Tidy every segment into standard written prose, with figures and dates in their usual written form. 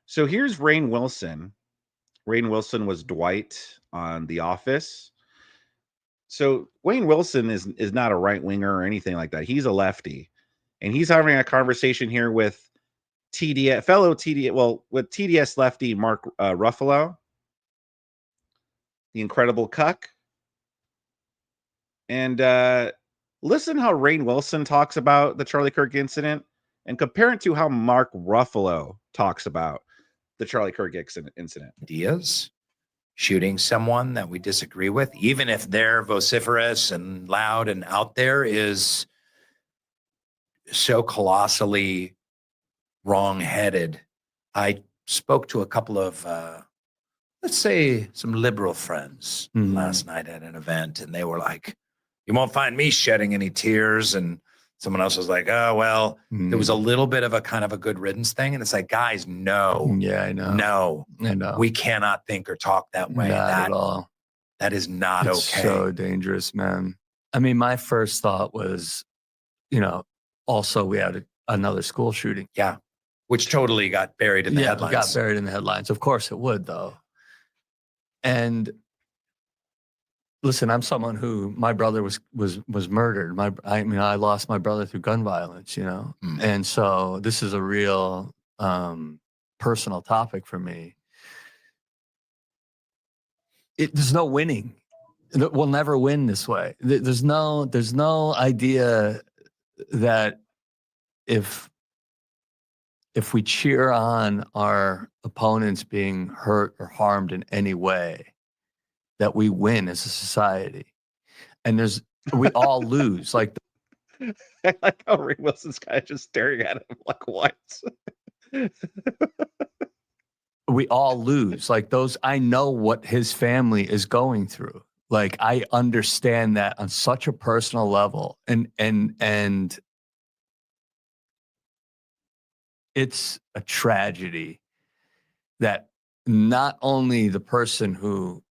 So here's Rainn Wilson. Rainn Wilson was Dwight on The Office. So Wayne Wilson is not a right winger or anything like that. He's a lefty, and he's having a conversation here with with TDS lefty Mark Ruffalo, the Incredible Cuck, and listen how Rainn Wilson talks about the Charlie Kirk incident, and compare it to how Mark Ruffalo talks about the Charlie Kirk incident. Ideas. Shooting someone that we disagree with, even if they're vociferous and loud and out there, is so colossally wrong-headed. I spoke to a couple of, let's say, some liberal friends last night at an event, and they were like, you won't find me shedding any tears. And someone else was like, oh, well, there was a little bit of a kind of a good riddance thing. And it's like, guys, no. Yeah, I know. No. I know. We cannot think or talk that way. Not at all. That is not It's okay. so dangerous, man. I mean, my first thought was, also we had another school shooting. Yeah. Which totally got buried in the headlines. Got buried in the headlines. Of course it would, though. And listen, I'm someone who, my brother was murdered. I lost my brother through gun violence, and so this is a real personal topic for me. There's no winning. We'll never win this way. There's no idea that if we cheer on our opponents being hurt or harmed in any way, that we win as a society. And we all lose. Like, I like how Rainn Wilson's kind of just staring at him like, what? We all lose. Like I know what his family is going through. Like, I understand that on such a personal level. And it's a tragedy that not only the person who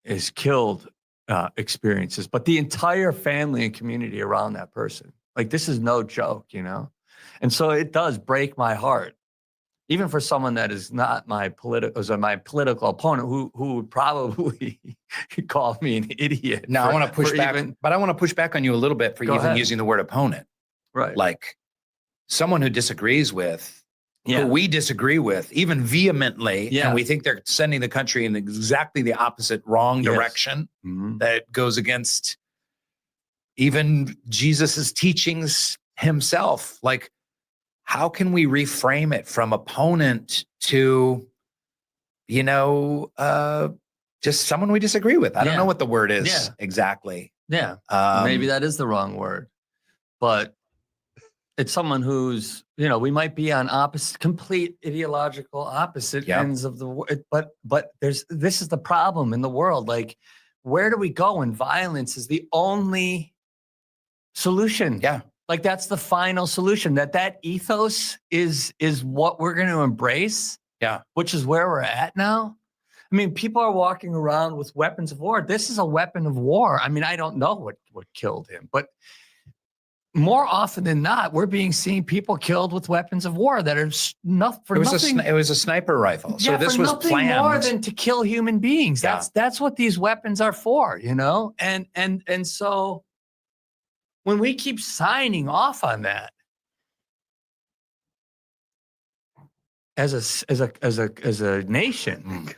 is killed experiences, but the entire family and community around that person. Like, this is no joke, And so it does break my heart, even for someone that is not my political opponent, who would probably call me an idiot. Now, I want to push back, but I want to push back on you a little bit for even using the word opponent. Right. Like someone who disagrees with, who we disagree with, even vehemently, and we think they're sending the country in exactly the opposite wrong direction that goes against even Jesus's teachings himself. Like, how can we reframe it from opponent to, just someone we disagree with? I don't know what the word is exactly. Yeah, maybe that is the wrong word, but it's someone who's, we might be on complete ideological opposite ends of the world, but this is the problem in the world. Like, where do we go when violence is the only solution? Yeah. Like, that's the final solution, that ethos is what we're going to embrace. Yeah. Which is where we're at now. I mean, people are walking around with weapons of war. This is a weapon of war. I mean, I don't know what killed him, but more often than not, we're seeing people killed with weapons of war that are nothing. It was a sniper rifle. So this was nothing planned. More than to kill human beings. That's what these weapons are for, And so when we keep signing off on that as a nation,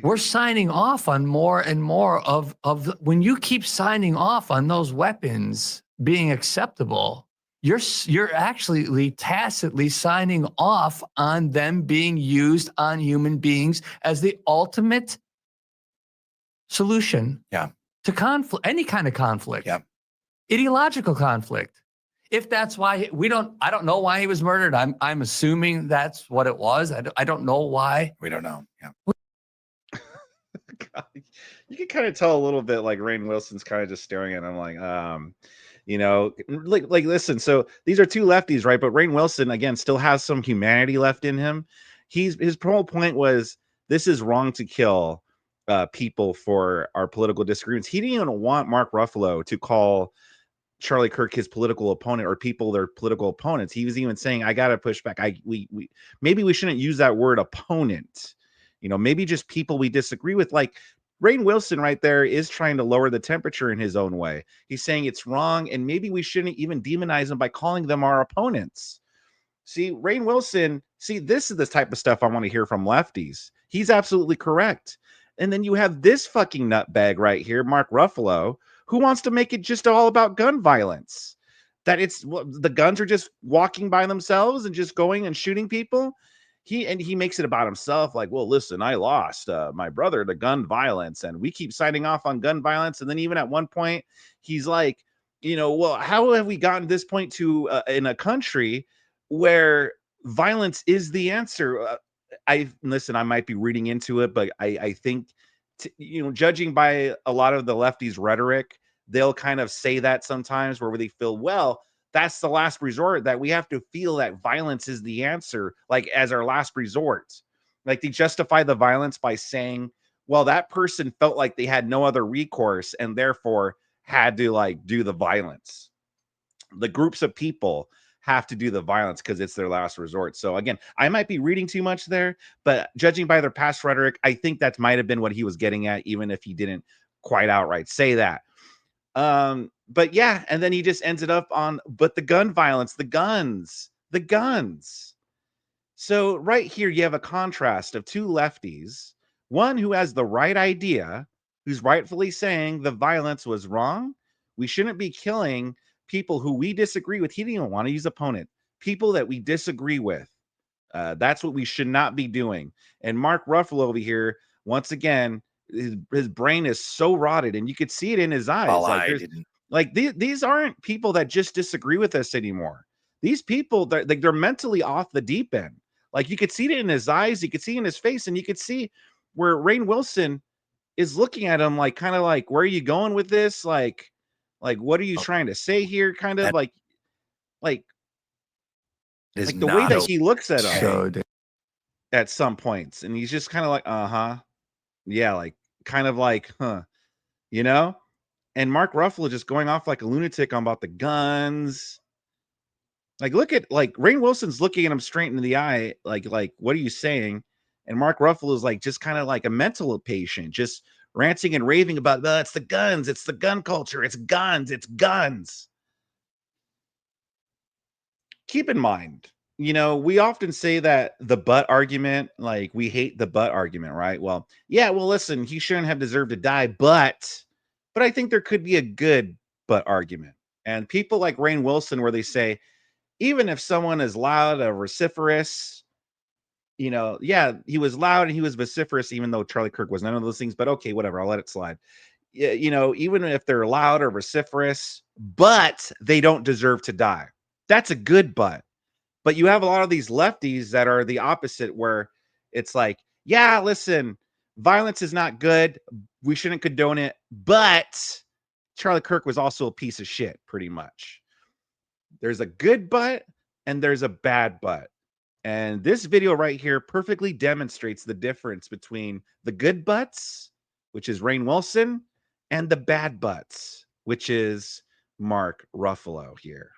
we're signing off on more and more of when you keep signing off on those weapons being acceptable, you're actually tacitly signing off on them being used on human beings as the ultimate solution to conflict, any kind of conflict, ideological conflict. If that's why I don't know why he was murdered. I'm assuming that's what it was. I don't know why. We don't know. Yeah. God, you can kind of tell a little bit, like Rainn Wilson's kind of just staring at him like, like listen, so these are two lefties, right? But Rainn Wilson, again, still has some humanity left in him. His whole point was, this is wrong to kill people for our political disagreements. He didn't even want Mark Ruffalo to call Charlie Kirk his political opponent, or people their political opponents. He was even saying, I gotta push back. Maybe we shouldn't use that word opponent, maybe just people we disagree with. Like Rainn Wilson right there is trying to lower the temperature in his own way. He's saying it's wrong, and maybe we shouldn't even demonize them by calling them our opponents. See, Rainn Wilson, this is the type of stuff I want to hear from lefties. He's absolutely correct. And then you have this fucking nutbag right here, Mark Ruffalo, who wants to make it just all about gun violence. That the guns are just walking by themselves and just going and shooting people. He makes it about himself, like, well, listen, I lost my brother to gun violence, and we keep signing off on gun violence. And then even at one point, he's like, well, how have we gotten to this point to in a country where violence is the answer? I might be reading into it, but I think, judging by a lot of the lefties' rhetoric, they'll kind of say that sometimes where they feel, well, that's the last resort, that we have to feel that violence is the answer, like as our last resort. Like they justify the violence by saying, well, that person felt like they had no other recourse and therefore had to like do the violence. The groups of people have to do the violence because it's their last resort. So again, I might be reading too much there, but judging by their past rhetoric, I think that might have been what he was getting at, even if he didn't quite outright say that. But yeah, and then he just ends it up on, but the gun violence, the guns. So right here, you have a contrast of two lefties, one who has the right idea, who's rightfully saying the violence was wrong. We shouldn't be killing people who we disagree with. He didn't even want to use opponent. People that we disagree with. That's what we should not be doing. And Mark Ruffalo over here, once again, his brain is so rotted, and you could see it in his eyes. These aren't people that just disagree with us anymore. These people, they're mentally off the deep end. Like you could see it in his eyes, you could see it in his face, and you could see where Rainn Wilson is looking at him like, kind of like, where are you going with this? Like what are you trying to say here? Kind of like the way that he looks at him at some points, and he's just kind of like, yeah, like kind of like, huh, and Mark Ruffalo just going off like a lunatic on about the guns. Like, look at, like, Rainn Wilson's looking at him straight into the eye, like, what are you saying? And Mark Ruffalo is like, just kind of like a mental patient, just ranting and raving about, it's the guns, it's the gun culture, it's guns. Keep in mind, we often say that the but argument, like we hate the but argument, right? Well, yeah, well, listen, he shouldn't have deserved to die, but I think there could be a good but argument. And people like Rainn Wilson, where they say, even if someone is loud or vociferous, yeah, he was loud and he was vociferous, even though Charlie Kirk was none of those things, but okay, whatever, I'll let it slide. Yeah, even if they're loud or vociferous, but they don't deserve to die. That's a good but. But you have a lot of these lefties that are the opposite, where it's like, yeah, listen, violence is not good. We shouldn't condone it. But Charlie Kirk was also a piece of shit, pretty much. There's a good but and there's a bad but. And this video right here perfectly demonstrates the difference between the good butts, which is Rainn Wilson, and the bad butts, which is Mark Ruffalo here.